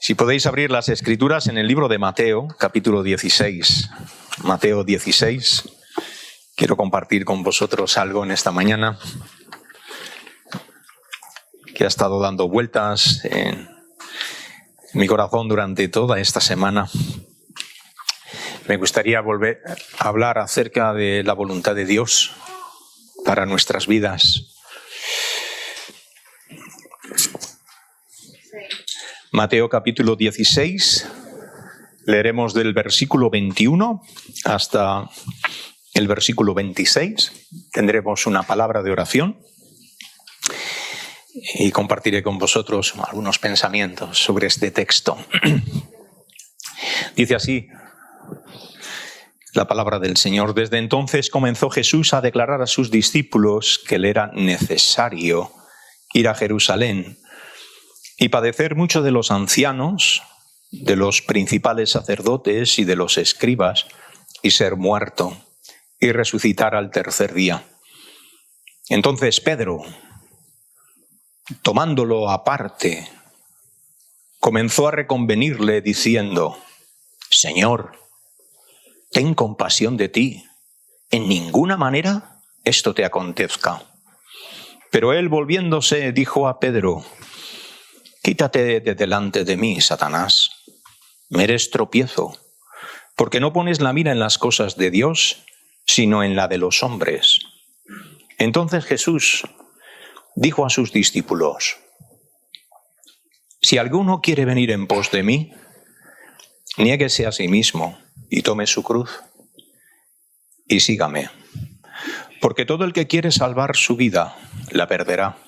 Si podéis abrir las Escrituras en el libro de Mateo, capítulo 16. Mateo 16. Quiero compartir con vosotros algo en esta mañana que ha estado dando vueltas en mi corazón durante toda esta semana. Me gustaría volver a hablar acerca de la voluntad de Dios para nuestras vidas. Mateo capítulo 16, leeremos del versículo 21 hasta el versículo 26. Tendremos una palabra de oración y compartiré con vosotros algunos pensamientos sobre este texto. Dice así la palabra del Señor: Desde entonces comenzó Jesús a declarar a sus discípulos que le era necesario ir a Jerusalén y padecer mucho de los ancianos, de los principales sacerdotes y de los escribas, y ser muerto, y resucitar al tercer día. Entonces Pedro, tomándolo aparte, comenzó a reconvenirle diciendo: Señor, ten compasión de ti, en ninguna manera esto te acontezca. Pero él, volviéndose, dijo a Pedro: Quítate de delante de mí, Satanás, me eres tropiezo, porque no pones la mira en las cosas de Dios, sino en la de los hombres. Entonces Jesús dijo a sus discípulos: Si alguno quiere venir en pos de mí, niéguese a sí mismo y tome su cruz y sígame. Porque todo el que quiere salvar su vida, la perderá.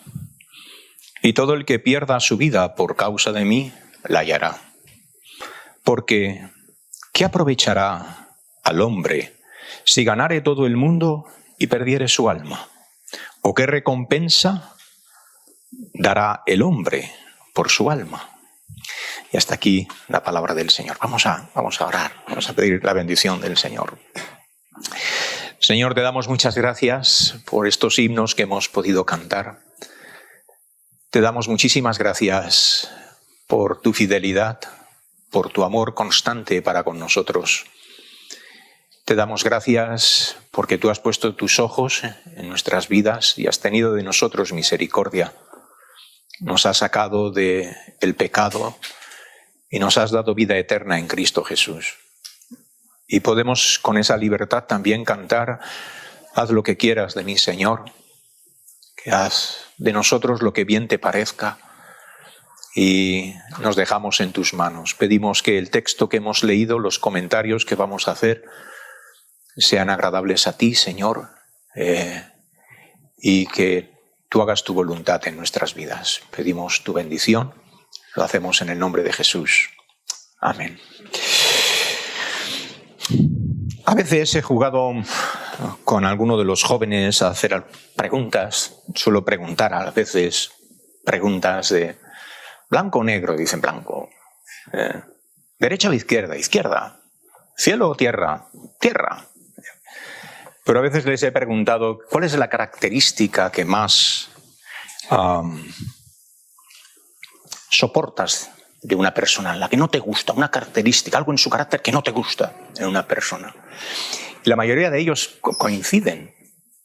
Y todo el que pierda su vida por causa de mí, la hallará. Porque, ¿qué aprovechará al hombre si ganare todo el mundo y perdiere su alma? ¿O qué recompensa dará el hombre por su alma? Y hasta aquí la palabra del Señor. Vamos a orar, vamos a pedir la bendición del Señor. Señor, te damos muchas gracias por estos himnos que hemos podido cantar. Te damos muchísimas gracias por tu fidelidad, por tu amor constante para con nosotros. Te damos gracias porque tú has puesto tus ojos en nuestras vidas y has tenido de nosotros misericordia. Nos has sacado del pecado y nos has dado vida eterna en Cristo Jesús. Y podemos con esa libertad también cantar: haz lo que quieras de mí, Señor, que haz de nosotros lo que bien te parezca, y nos dejamos en tus manos. Pedimos que el texto que hemos leído, los comentarios que vamos a hacer, sean agradables a ti, Señor, y que tú hagas tu voluntad en nuestras vidas. Pedimos tu bendición, lo hacemos en el nombre de Jesús. Amén. A veces he jugado con alguno de los jóvenes a hacer preguntas. Suelo preguntar a veces preguntas de blanco o negro, dicen blanco. Derecha o izquierda, izquierda. Cielo o tierra, tierra. Pero a veces les he preguntado cuál es la característica que más soportas de una persona, la que no te gusta, una característica, algo en su carácter que no te gusta en una persona. Y la mayoría de ellos coinciden,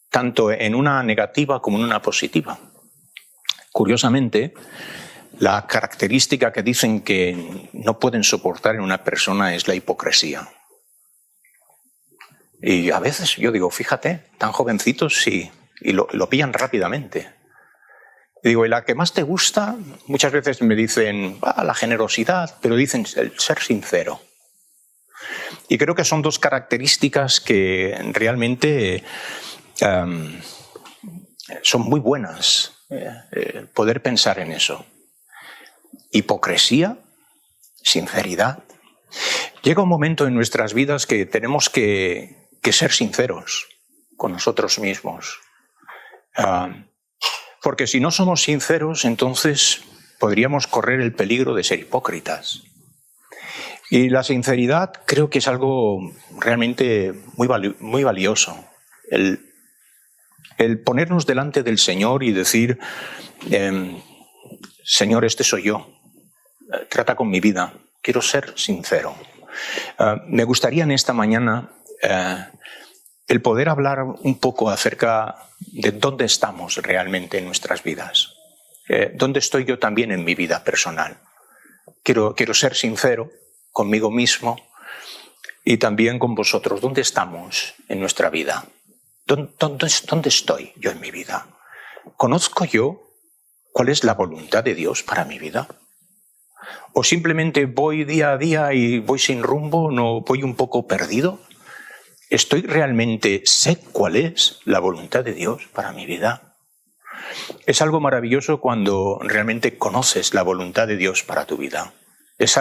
tanto en una negativa como en una positiva. Curiosamente, la característica que dicen que no pueden soportar en una persona es la hipocresía. Y a veces yo digo, fíjate, tan jovencitos y lo pillan rápidamente. Digo, y la que más te gusta, muchas veces me dicen la generosidad, pero dicen el ser sincero. Y creo que son dos características que realmente son muy buenas, poder pensar en eso. Hipocresía, sinceridad. Llega un momento en nuestras vidas que tenemos que ser sinceros con nosotros mismos. Porque si no somos sinceros, entonces podríamos correr el peligro de ser hipócritas. Y la sinceridad creo que es algo realmente muy valioso. El ponernos delante del Señor y decir: Señor, este soy yo. trata con mi vida. Quiero ser sincero. Me gustaría en esta mañana el poder hablar un poco acerca de dónde estamos realmente en nuestras vidas. ¿Dónde estoy yo también en mi vida personal? Quiero ser sincero conmigo mismo y también con vosotros. ¿Dónde estamos en nuestra vida? ¿Dónde estoy yo en mi vida? ¿Conozco yo cuál es la voluntad de Dios para mi vida? ¿O simplemente voy día a día y voy sin rumbo, no voy un poco perdido? ¿Sé cuál es la voluntad de Dios para mi vida? Es algo maravilloso cuando realmente conoces la voluntad de Dios para tu vida. Es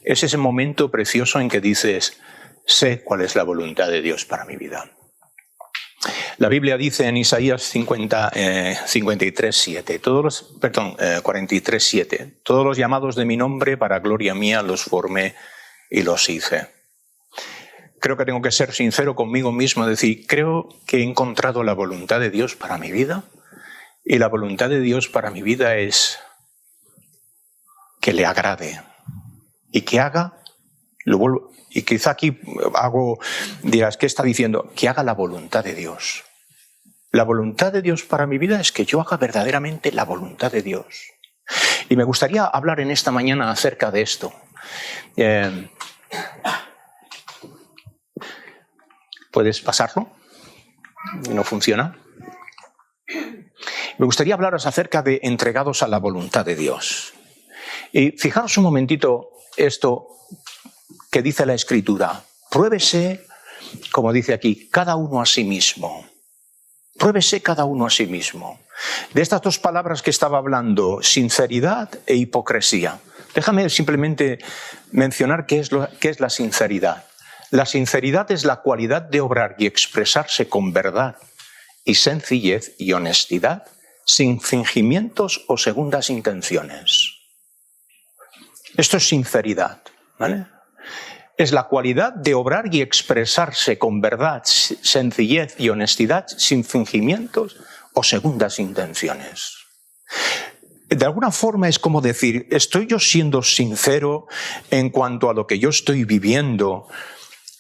ese momento precioso en que dices, sé cuál es la voluntad de Dios para mi vida. La Biblia dice en Isaías 43:7, 43:7, todos los llamados de mi nombre para gloria mía los formé y los hice. Creo que tengo que ser sincero conmigo mismo, decir, creo que he encontrado la voluntad de Dios para mi vida, y la voluntad de Dios para mi vida es que le agrade y que haga, y quizá aquí dirás, ¿qué está diciendo? Que haga la voluntad de Dios. La voluntad de Dios para mi vida es que yo haga verdaderamente la voluntad de Dios. Y me gustaría hablar en esta mañana acerca de esto. ¿Puedes pasarlo? ¿No funciona? Me gustaría hablaros acerca de entregados a la voluntad de Dios. Y fijaros un momentito esto que dice la Escritura. Pruébese, como dice aquí, cada uno a sí mismo. Pruébese cada uno a sí mismo. De estas dos palabras que estaba hablando, sinceridad e hipocresía. Déjame simplemente mencionar qué es la sinceridad. La sinceridad es la cualidad de obrar y expresarse con verdad y sencillez y honestidad, sin fingimientos o segundas intenciones. Esto es sinceridad, ¿vale? Es la cualidad de obrar y expresarse con verdad, sencillez y honestidad, sin fingimientos o segundas intenciones. De alguna forma es como decir, ¿estoy yo siendo sincero en cuanto a lo que yo estoy viviendo?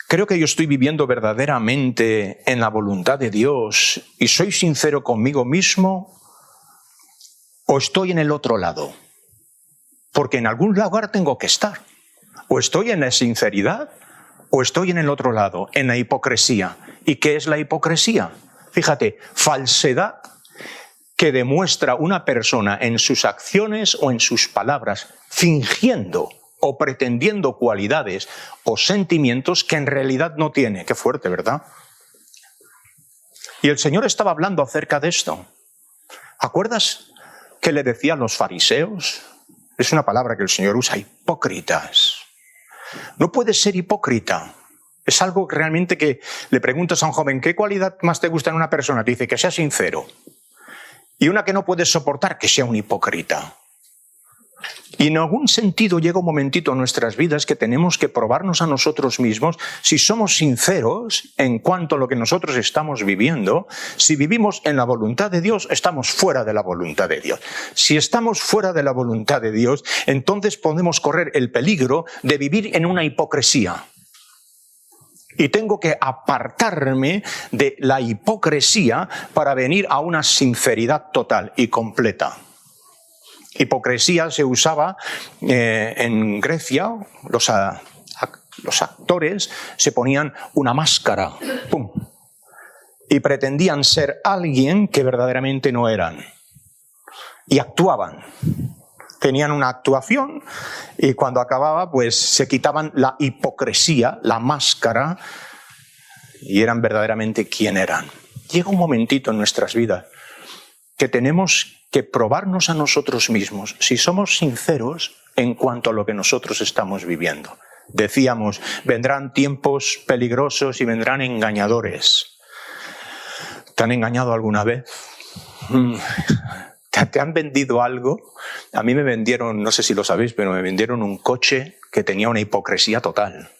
¿Creo que yo estoy viviendo verdaderamente en la voluntad de Dios y soy sincero conmigo mismo? ¿O estoy en el otro lado? Porque en algún lugar tengo que estar. O estoy en la sinceridad o estoy en el otro lado, en la hipocresía. ¿Y qué es la hipocresía? Fíjate, falsedad que demuestra una persona en sus acciones o en sus palabras, fingiendo o pretendiendo cualidades o sentimientos que en realidad no tiene. Qué fuerte, ¿verdad? Y el Señor estaba hablando acerca de esto. ¿Acuerdas que le decían los fariseos? Es una palabra que el Señor usa, hipócritas. No puedes ser hipócrita. Es algo realmente que le preguntas a un joven, ¿qué cualidad más te gusta en una persona? Te dice que sea sincero. Y una que no puedes soportar, que sea un hipócrita. Y en algún sentido llega un momentito en nuestras vidas que tenemos que probarnos a nosotros mismos si somos sinceros en cuanto a lo que nosotros estamos viviendo. Si vivimos en la voluntad de Dios, estamos fuera de la voluntad de Dios. Si estamos fuera de la voluntad de Dios, entonces podemos correr el peligro de vivir en una hipocresía. Y tengo que apartarme de la hipocresía para venir a una sinceridad total y completa. Hipocresía se usaba en Grecia, los actores se ponían una máscara, ¡pum!, y pretendían ser alguien que verdaderamente no eran. Y actuaban. Tenían una actuación y cuando acababa pues se quitaban la hipocresía, la máscara, y eran verdaderamente quien eran. Llega un momentito en nuestras vidas que tenemos que probarnos a nosotros mismos si somos sinceros en cuanto a lo que nosotros estamos viviendo. Decíamos, vendrán tiempos peligrosos y vendrán engañadores. ¿Te han engañado alguna vez? ¿Te han vendido algo? A mí me vendieron, no sé si lo sabéis, pero me vendieron un coche que tenía una hipocresía total.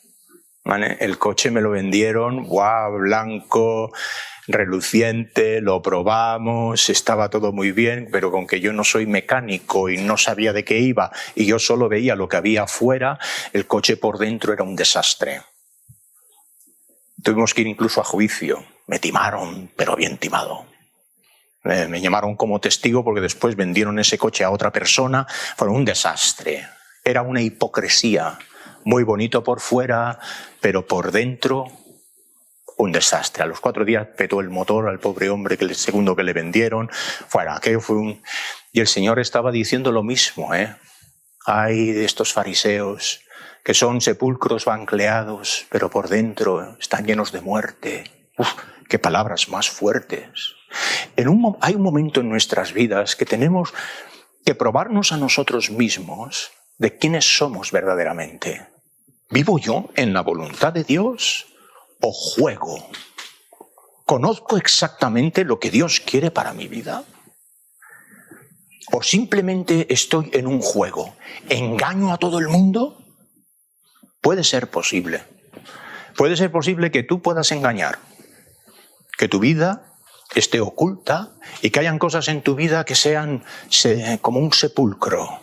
¿vale? El coche me lo vendieron, guau, blanco, reluciente, lo probamos, estaba todo muy bien, pero con que yo no soy mecánico y no sabía de qué iba y yo solo veía lo que había afuera, el coche por dentro era un desastre. Tuvimos que ir incluso a juicio. Me timaron, pero bien timado. Me llamaron como testigo porque después vendieron ese coche a otra persona. Fue un desastre. Era una hipocresía. Muy bonito por fuera, pero por dentro un desastre. A los 4 días petó el motor al pobre hombre, que el segundo que le vendieron. Aquello fue un... Y el Señor estaba diciendo lo mismo, Ay de estos fariseos que son sepulcros bancleados, pero por dentro están llenos de muerte. Uf, qué palabras más fuertes. Hay un momento en nuestras vidas que tenemos que probarnos a nosotros mismos de quiénes somos verdaderamente. ¿Vivo yo en la voluntad de Dios o juego? ¿Conozco exactamente lo que Dios quiere para mi vida? ¿O simplemente estoy en un juego? ¿Engaño a todo el mundo? Puede ser posible. Puede ser posible que tú puedas engañar, que tu vida esté oculta y que hayan cosas en tu vida que sean como un sepulcro.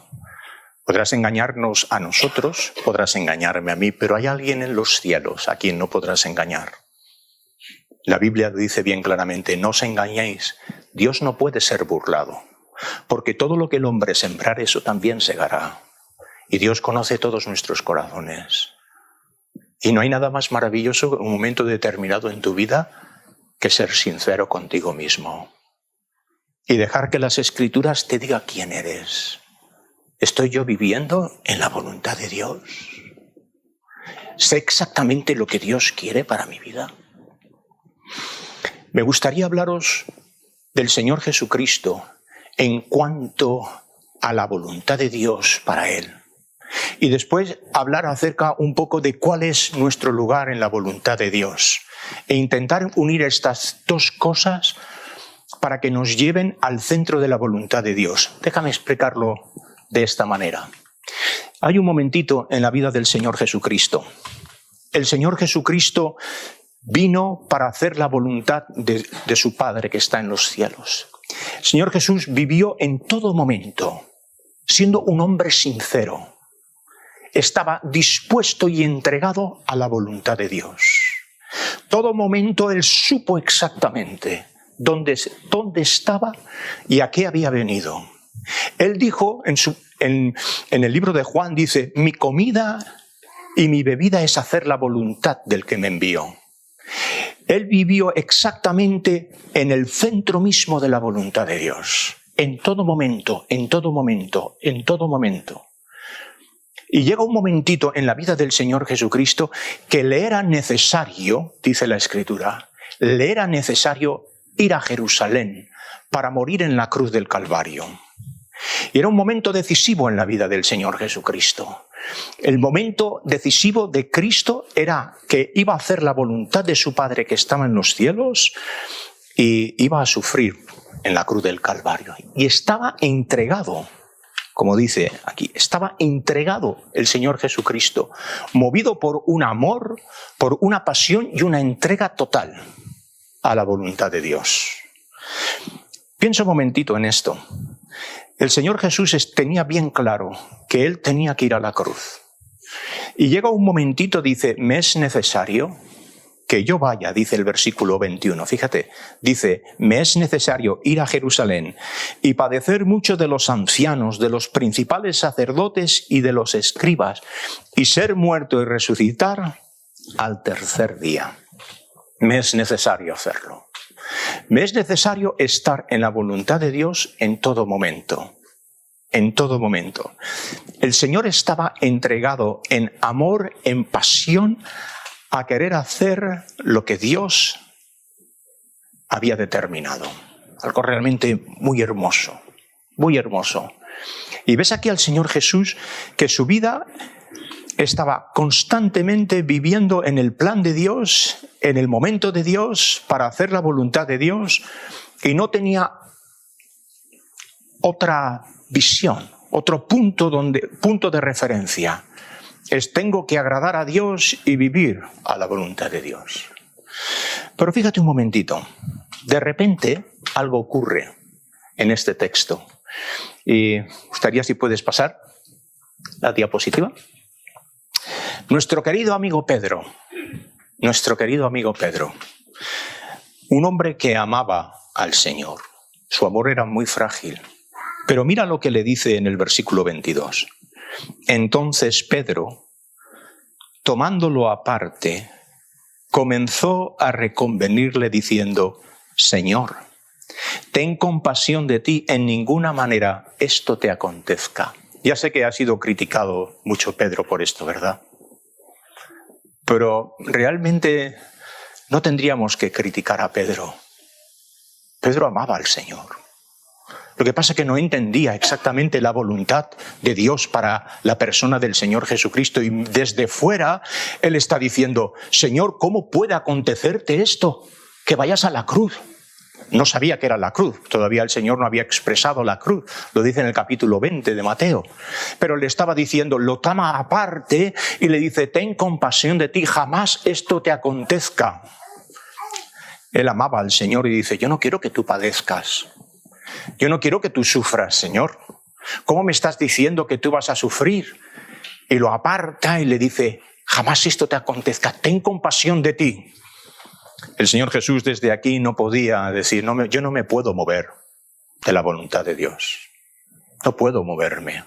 Podrás engañarnos a nosotros, podrás engañarme a mí, pero hay alguien en los cielos a quien no podrás engañar. La Biblia dice bien claramente, no os engañéis, Dios no puede ser burlado, porque todo lo que el hombre sembrar, eso también segará. Y Dios conoce todos nuestros corazones. Y no hay nada más maravilloso en un momento determinado en tu vida que ser sincero contigo mismo. Y dejar que las Escrituras te digan quién eres. ¿Estoy yo viviendo en la voluntad de Dios? ¿Sé exactamente lo que Dios quiere para mi vida? Me gustaría hablaros del Señor Jesucristo en cuanto a la voluntad de Dios para Él. Y después hablar acerca un poco de cuál es nuestro lugar en la voluntad de Dios. E intentar unir estas dos cosas para que nos lleven al centro de la voluntad de Dios. Déjame explicarlo de esta manera. Hay un momentito en la vida del Señor Jesucristo. El Señor Jesucristo vino para hacer la voluntad de su Padre que está en los cielos. El Señor Jesús vivió en todo momento, siendo un hombre sincero. Estaba dispuesto y entregado a la voluntad de Dios. Todo momento Él supo exactamente dónde estaba y a qué había venido. Él dijo en el libro de Juan, dice, mi comida y mi bebida es hacer la voluntad del que me envió. Él vivió exactamente en el centro mismo de la voluntad de Dios. En todo momento, en todo momento, en todo momento. Y llega un momentito en la vida del Señor Jesucristo que le era necesario, dice la Escritura, le era necesario ir a Jerusalén para morir en la cruz del Calvario. Y era un momento decisivo en la vida del Señor Jesucristo. El momento decisivo de Cristo era que iba a hacer la voluntad de su Padre que estaba en los cielos y iba a sufrir en la cruz del Calvario. Y estaba entregado. Como dice aquí, estaba entregado el Señor Jesucristo, movido por un amor, por una pasión y una entrega total a la voluntad de Dios. Piensa un momentito en esto. El Señor Jesús tenía bien claro que Él tenía que ir a la cruz. Y llega un momentito, dice, me es necesario que yo vaya, dice el versículo 21, fíjate, dice, me es necesario ir a Jerusalén y padecer mucho de los ancianos, de los principales sacerdotes y de los escribas, y ser muerto y resucitar al tercer día. Me es necesario hacerlo. Me es necesario estar en la voluntad de Dios en todo momento. En todo momento. El Señor estaba entregado en amor, en pasión, a querer hacer lo que Dios había determinado. Algo realmente muy hermoso, muy hermoso. Y ves aquí al Señor Jesús que su vida estaba constantemente viviendo en el plan de Dios, en el momento de Dios, para hacer la voluntad de Dios, y no tenía otra visión, otro punto de referencia. tengo que agradar a Dios y vivir a la voluntad de Dios. Pero fíjate un momentito, de repente algo ocurre en este texto. Y me gustaría si puedes pasar la diapositiva. Nuestro querido amigo Pedro, un hombre que amaba al Señor. Su amor era muy frágil. Pero mira lo que le dice en el versículo 22. Entonces Pedro, tomándolo aparte, comenzó a reconvenirle diciendo: Señor, ten compasión de ti, en ninguna manera esto te acontezca. Ya sé que ha sido criticado mucho Pedro por esto, ¿verdad? Pero realmente no tendríamos que criticar a Pedro. Pedro amaba al Señor. Lo que pasa es que no entendía exactamente la voluntad de Dios para la persona del Señor Jesucristo. Y desde fuera, él está diciendo: Señor, ¿cómo puede acontecerte esto? Que vayas a la cruz. No sabía que era la cruz. Todavía el Señor no había expresado la cruz. Lo dice en el capítulo 20 de Mateo. Pero le estaba diciendo, lo toma aparte y le dice: ten compasión de ti, jamás esto te acontezca. Él amaba al Señor y dice: yo no quiero que tú padezcas. Yo no quiero que tú sufras, Señor. ¿Cómo me estás diciendo que tú vas a sufrir? Y lo aparta y le dice: jamás esto te acontezca, ten compasión de ti. El Señor Jesús desde aquí no podía decir: yo no me puedo mover de la voluntad de Dios. No puedo moverme.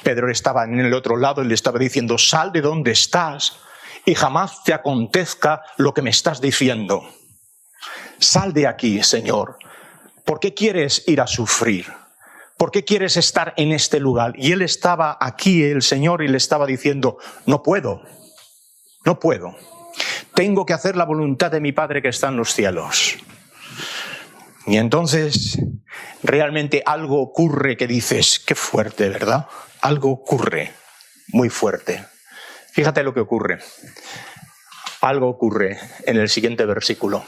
Pedro estaba en el otro lado y le estaba diciendo: sal de donde estás y jamás te acontezca lo que me estás diciendo. Sal de aquí, Señor. ¿Por qué quieres ir a sufrir? ¿Por qué quieres estar en este lugar? Y él estaba aquí, el Señor, y le estaba diciendo: no puedo. Tengo que hacer la voluntad de mi Padre que está en los cielos. Y entonces realmente algo ocurre que dices: qué fuerte, ¿verdad? Algo ocurre muy fuerte. Fíjate lo que ocurre. Algo ocurre en el siguiente versículo.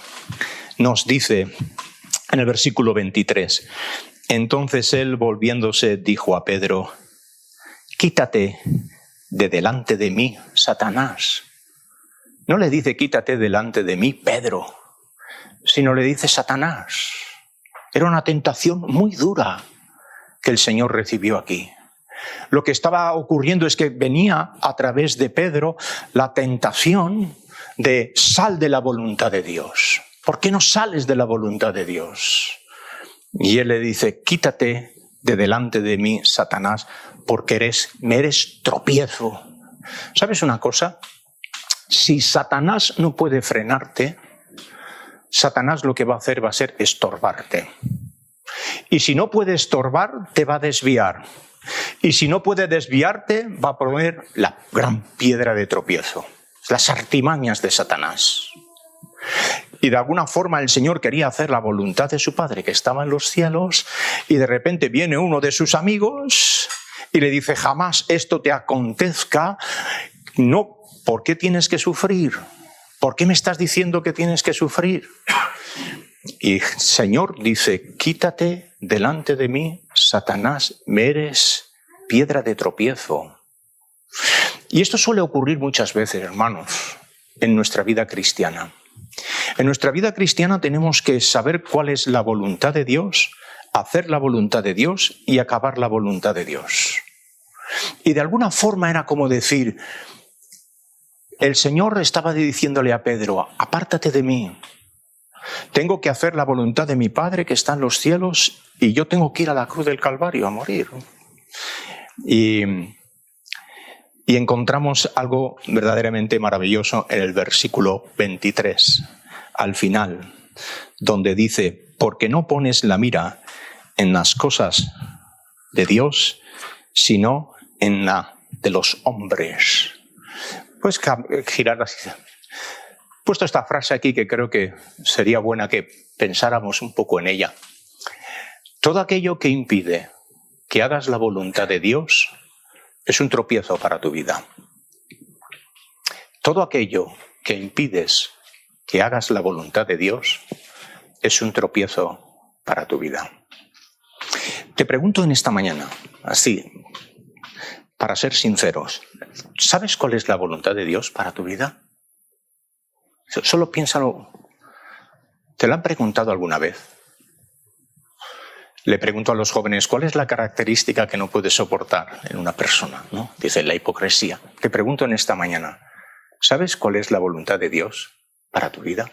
Nos dice en el versículo 23: entonces él, volviéndose, dijo a Pedro: quítate de delante de mí, Satanás. No le dice: quítate delante de mí, Pedro, sino le dice: Satanás. Era una tentación muy dura que el Señor recibió aquí. Lo que estaba ocurriendo es que venía a través de Pedro la tentación de: sal de la voluntad de Dios. ¿Por qué no sales de la voluntad de Dios? Y él le dice: quítate de delante de mí, Satanás, porque me eres tropiezo. ¿Sabes una cosa? Si Satanás no puede frenarte, Satanás lo que va a hacer va a ser estorbarte. Y si no puede estorbar, te va a desviar. Y si no puede desviarte, va a poner la gran piedra de tropiezo, las artimañas de Satanás. Y de alguna forma el Señor quería hacer la voluntad de su Padre que estaba en los cielos, y de repente viene uno de sus amigos y le dice: jamás esto te acontezca. No, ¿por qué tienes que sufrir? ¿Por qué me estás diciendo que tienes que sufrir? Y el Señor dice: quítate delante de mí, Satanás, me eres piedra de tropiezo. Y esto suele ocurrir muchas veces, hermanos, en nuestra vida cristiana. En nuestra vida cristiana tenemos que saber cuál es la voluntad de Dios, hacer la voluntad de Dios y acabar la voluntad de Dios. Y de alguna forma era como decir, el Señor estaba diciéndole a Pedro: apártate de mí. Tengo que hacer la voluntad de mi Padre que está en los cielos y yo tengo que ir a la cruz del Calvario a morir. Y encontramos algo verdaderamente maravilloso en el versículo 23, al final, donde dice: porque no pones la mira en las cosas de Dios, sino en la de los hombres. Pues girar así. He puesto esta frase aquí que creo que sería buena que pensáramos un poco en ella. Todo aquello que impide que hagas la voluntad de Dios es un tropiezo para tu vida. Todo aquello que impides que hagas la voluntad de Dios es un tropiezo para tu vida. Te pregunto en esta mañana, así, para ser sinceros, ¿sabes cuál es la voluntad de Dios para tu vida? Solo piénsalo. ¿Te lo han preguntado alguna vez? Le pregunto a los jóvenes, ¿cuál es la característica que no puedes soportar en una persona? ¿No? Dice, la hipocresía. Te pregunto en esta mañana, ¿sabes cuál es la voluntad de Dios para tu vida?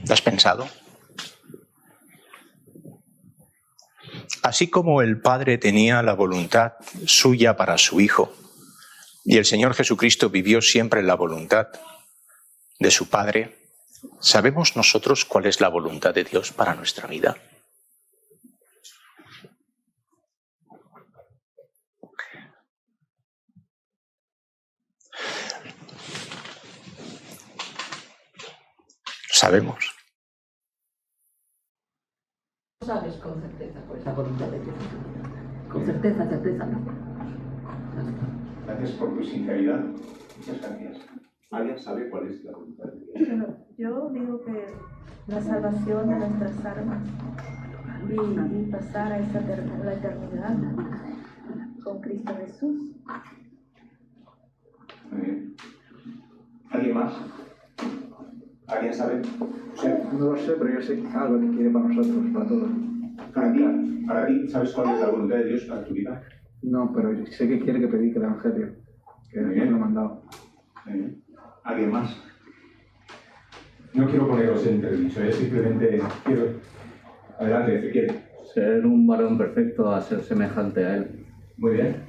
¿Lo has pensado? Así como el Padre tenía la voluntad suya para su Hijo, y el Señor Jesucristo vivió siempre la voluntad de su Padre, ¿sabemos nosotros cuál es la voluntad de Dios para nuestra vida? ¿Sabemos? Sabes con certeza cuál es la voluntad de Dios. Con certeza no. Gracias por tu sinceridad. Muchas gracias. ¿Alguien sabe cuál es la voluntad de Dios? Bueno, yo digo que la salvación de nuestras almas y pasar a la eternidad con Cristo Jesús. Muy bien. ¿Alguien más? ¿Alguien sabe? Sí, no lo sé, pero yo sé algo que quiere para nosotros, para todos. Para ti, ¿sabes cuál es la voluntad de Dios para tu vida? No, pero sé que quiere que predique el Evangelio, que Muy Dios bien. lo ha mandado. Muy bien. ¿Alguien más? No quiero poneros en entredicho, simplemente quiero... Adelante, Ezequiel. Ser un varón perfecto, a ser semejante a él. Muy bien.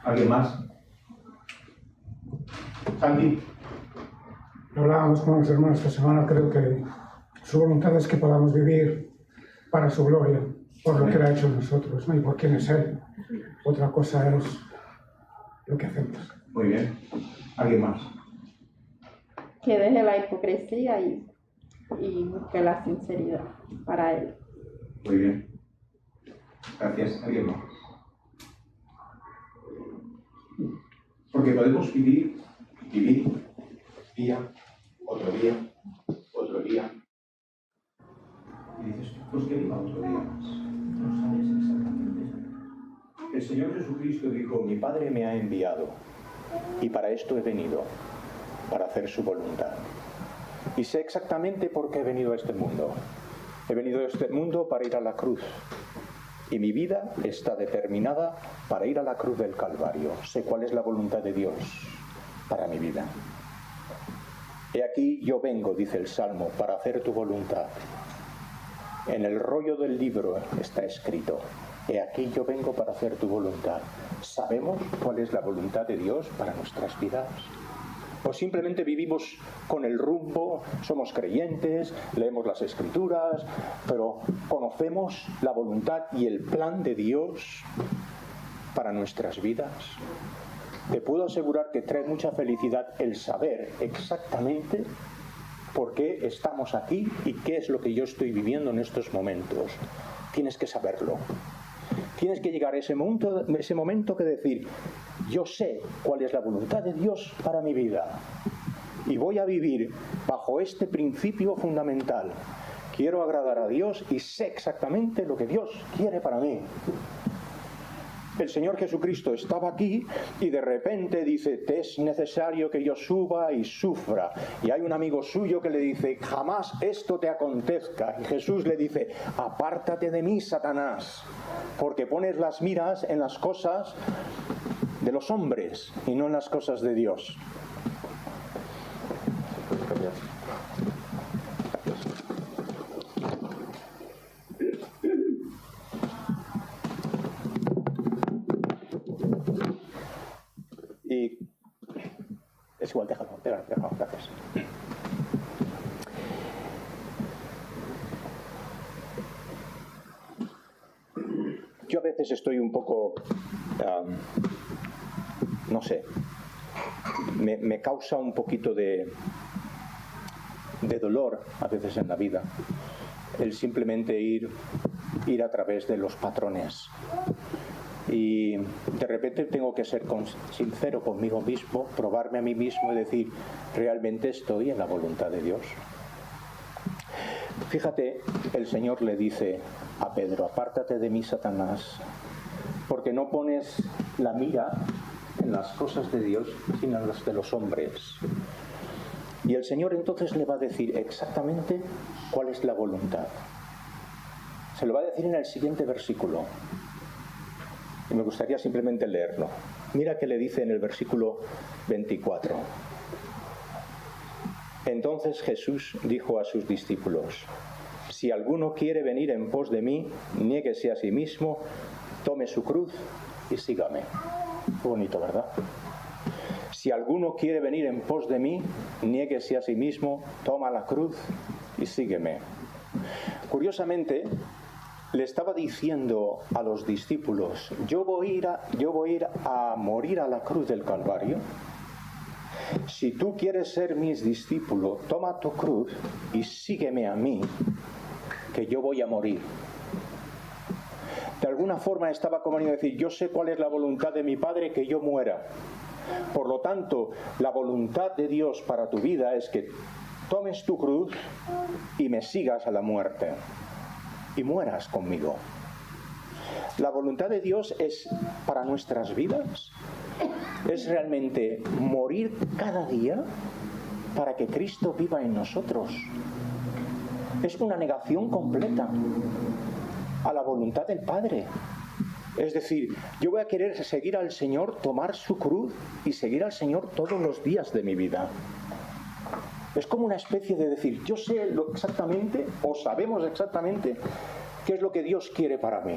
¿Alguien más? Santi. Hablábamos con los hermanos esta semana, creo que su voluntad es que podamos vivir para su gloria, por lo que Él ha hecho en nosotros, ¿no? Y por quién es Él. Otra cosa es lo que hacemos. Muy bien. ¿Alguien más? Que deje la hipocresía y busque la sinceridad para Él. Muy bien. Gracias. ¿Alguien más? Porque podemos vivir día, otro día. Y dices, pues que viva otro día más. No sabes exactamente. El Señor Jesucristo dijo, mi Padre me ha enviado y para esto he venido, para hacer su voluntad. Y sé exactamente por qué he venido a este mundo. He venido a este mundo para ir a la cruz. Y mi vida está determinada para ir a la cruz del Calvario. Sé cuál es la voluntad de Dios para mi vida. He aquí yo vengo, dice el Salmo, para hacer tu voluntad. En el rollo del libro está escrito, he aquí yo vengo para hacer tu voluntad. ¿Sabemos cuál es la voluntad de Dios para nuestras vidas? ¿O simplemente vivimos con el rumbo, somos creyentes, leemos las Escrituras, pero conocemos la voluntad y el plan de Dios para nuestras vidas? Te puedo asegurar que trae mucha felicidad el saber exactamente por qué estamos aquí y qué es lo que yo estoy viviendo en estos momentos. Tienes que saberlo. Tienes que llegar a ese momento que decir, yo sé cuál es la voluntad de Dios para mi vida y voy a vivir bajo este principio fundamental. Quiero agradar a Dios y sé exactamente lo que Dios quiere para mí. El Señor Jesucristo estaba aquí y de repente dice, te es necesario que yo suba y sufra. Y hay un amigo suyo que le dice, jamás esto te acontezca. Y Jesús le dice, apártate de mí, Satanás, porque pones las miras en las cosas de los hombres y no en las cosas de Dios. Y es igual, déjalo, gracias. Yo a veces estoy un poco, no sé, me causa un poquito de dolor a veces en la vida el simplemente ir a través de los patrones. Y de repente tengo que ser sincero conmigo mismo, probarme a mí mismo y decir, ¿realmente estoy en la voluntad de Dios? Fíjate, el Señor le dice a Pedro, apártate de mí, Satanás, porque no pones la mira en las cosas de Dios, sino en las de los hombres. Y el Señor entonces le va a decir exactamente cuál es la voluntad. Se lo va a decir en el siguiente versículo. Y me gustaría simplemente leerlo. Mira qué le dice en el versículo 24. Entonces Jesús dijo a sus discípulos: si alguno quiere venir en pos de mí, niéguese a sí mismo, tome su cruz y sígame. Qué bonito, ¿verdad? Si alguno quiere venir en pos de mí, niéguese a sí mismo, toma la cruz y sígueme. Curiosamente, le estaba diciendo a los discípulos: yo voy a ir a morir a la cruz del Calvario. Si tú quieres ser mis discípulos, toma tu cruz y sígueme a mí, que yo voy a morir. De alguna forma estaba como decir: yo sé cuál es la voluntad de mi Padre, que yo muera. Por lo tanto, la voluntad de Dios para tu vida es que tomes tu cruz y me sigas a la muerte y mueras conmigo. La voluntad de Dios es para nuestras vidas, es realmente morir cada día para que Cristo viva en nosotros. Es una negación completa a la voluntad del Padre. Es decir, yo voy a querer seguir al Señor, tomar su cruz y seguir al Señor todos los días de mi vida. Es como una especie de decir: yo sé exactamente, o sabemos exactamente, qué es lo que Dios quiere para mí.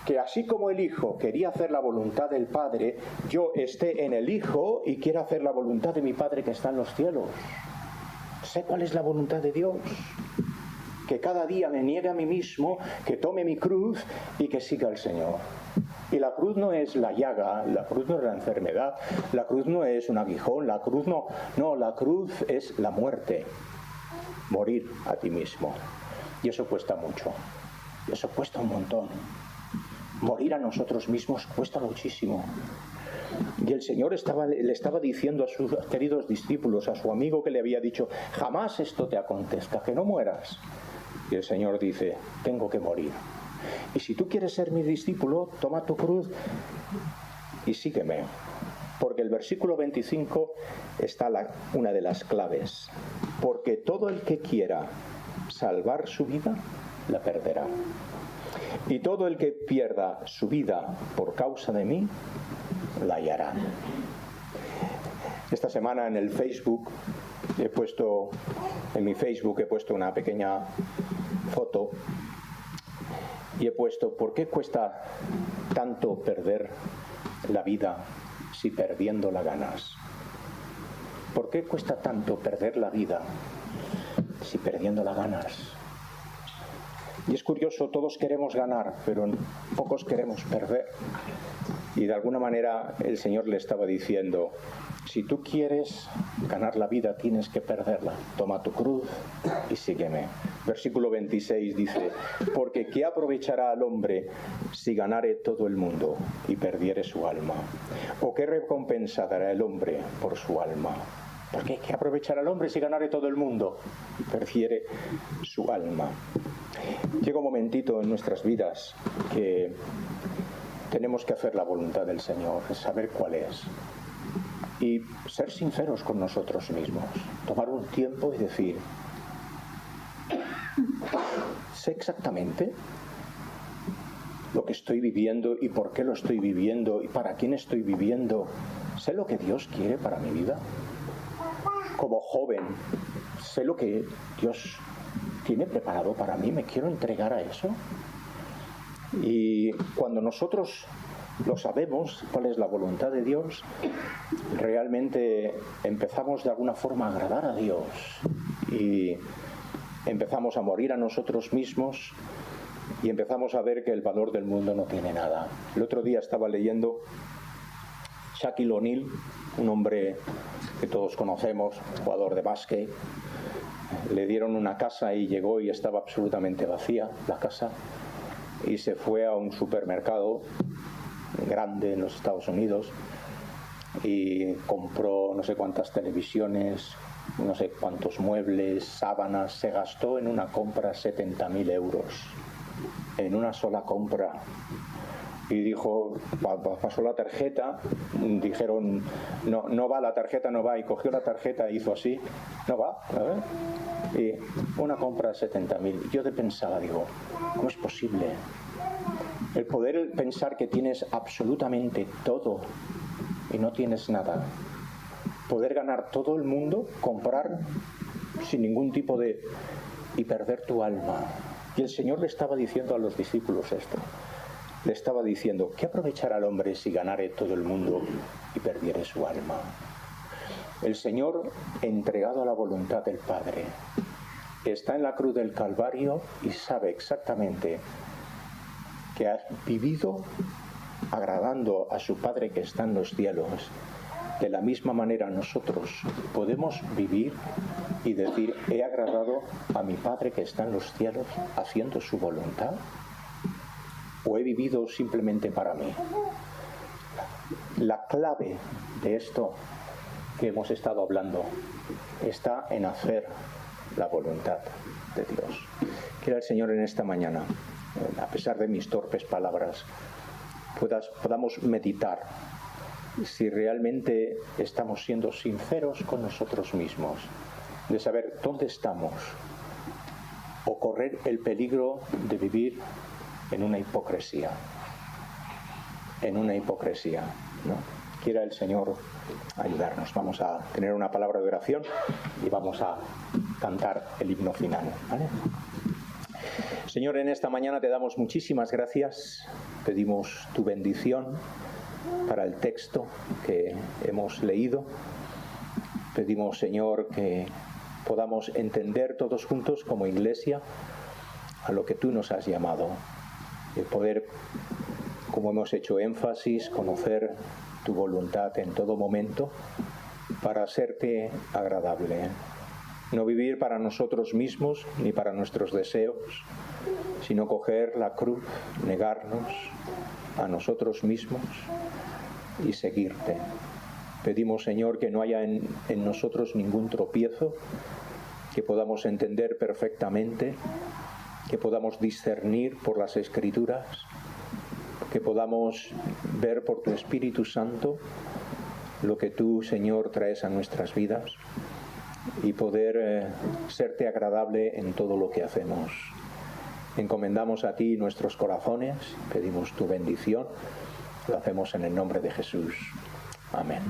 Que así como el Hijo quería hacer la voluntad del Padre, yo esté en el Hijo y quiera hacer la voluntad de mi Padre que está en los cielos. Sé cuál es la voluntad de Dios. Que cada día me niegue a mí mismo, que tome mi cruz y que siga al Señor. Y la cruz no es la llaga, la cruz no es la enfermedad, la cruz no es un aguijón, la cruz no, la cruz es la muerte. Morir a ti mismo. Y eso cuesta mucho. Y eso cuesta un montón. Morir a nosotros mismos cuesta muchísimo. Y el Señor le estaba diciendo a sus queridos discípulos, a su amigo que le había dicho: jamás esto te acontezca, que no mueras. Y el Señor dice: tengo que morir. Y si tú quieres ser mi discípulo, toma tu cruz y sígueme. Porque el versículo 25 está una de las claves. Porque todo el que quiera salvar su vida, la perderá. Y todo el que pierda su vida por causa de mí, la hallará. Esta semana en el Facebook en mi Facebook he puesto una pequeña foto y he puesto: ¿por qué cuesta tanto perder la vida si perdiéndola ganas? ¿Por qué cuesta tanto perder la vida si perdiéndola ganas? Y es curioso, todos queremos ganar, pero pocos queremos perder. Y de alguna manera el Señor le estaba diciendo: si tú quieres ganar la vida, tienes que perderla. Toma tu cruz y sígueme. Versículo 26 dice: porque ¿qué aprovechará al hombre si ganare todo el mundo y perdiere su alma? ¿O qué recompensa dará el hombre por su alma? Porque ¿qué aprovechará al hombre si ganare todo el mundo y perdiere su alma? Llega un momentito en nuestras vidas que tenemos que hacer la voluntad del Señor, saber cuál es. Y ser sinceros con nosotros mismos. Tomar un tiempo y decir: sé exactamente lo que estoy viviendo y por qué lo estoy viviendo y para quién estoy viviendo. ¿Sé lo que Dios quiere para mi vida? Como joven, sé lo que Dios tiene preparado para mí. ¿Me quiero entregar a eso? Y cuando nosotros lo sabemos, cuál es la voluntad de Dios, realmente empezamos de alguna forma a agradar a Dios y empezamos a morir a nosotros mismos y empezamos a ver que el valor del mundo no tiene nada. El otro día estaba leyendo Shaquille O'Neal, un hombre que todos conocemos, jugador de básquet. Le dieron una casa y llegó y estaba absolutamente vacía la casa, y se fue a un supermercado grande en los Estados Unidos y compró no sé cuántas televisiones, no sé cuántos muebles, sábanas, se gastó en una compra 70.000 euros, en una sola compra. Y dijo, pasó la tarjeta, dijeron, no va, la tarjeta no va, y cogió la tarjeta e hizo así, no va, a ver, y una compra de 70.000. Yo pensaba, digo, ¿cómo es posible? El poder pensar que tienes absolutamente todo y no tienes nada. Poder ganar todo el mundo, comprar sin ningún tipo de... y perder tu alma. Y el Señor le estaba diciendo a los discípulos esto. Le estaba diciendo, ¿qué aprovechará el hombre si ganare todo el mundo y perdiere su alma? El Señor, entregado a la voluntad del Padre, está en la cruz del Calvario y sabe exactamente que ha vivido agradando a su Padre que está en los cielos. De la misma manera nosotros podemos vivir y decir, he agradado a mi Padre que está en los cielos haciendo su voluntad, o he vivido simplemente para mí. La clave de esto que hemos estado hablando está en hacer la voluntad de Dios. Quiera el Señor en esta mañana, a pesar de mis torpes palabras, podamos meditar si realmente estamos siendo sinceros con nosotros mismos, de saber dónde estamos, o correr el peligro de vivir en una hipocresía, ¿no? Quiera el Señor ayudarnos. Vamos a tener una palabra de oración y vamos a cantar el himno final, ¿vale? Señor, en esta mañana te damos muchísimas gracias, pedimos tu bendición para el texto que hemos leído. Pedimos, Señor, que podamos entender todos juntos como iglesia a lo que tú nos has llamado, el poder, como hemos hecho énfasis, conocer tu voluntad en todo momento para hacerte agradable. No vivir para nosotros mismos ni para nuestros deseos, sino coger la cruz, negarnos a nosotros mismos y seguirte. Pedimos, Señor, que no haya en nosotros ningún tropiezo, que podamos entender perfectamente, que podamos discernir por las Escrituras, que podamos ver por tu Espíritu Santo lo que tú, Señor, traes a nuestras vidas y poder serte agradable en todo lo que hacemos. Encomendamos a ti nuestros corazones, pedimos tu bendición, lo hacemos en el nombre de Jesús. Amén.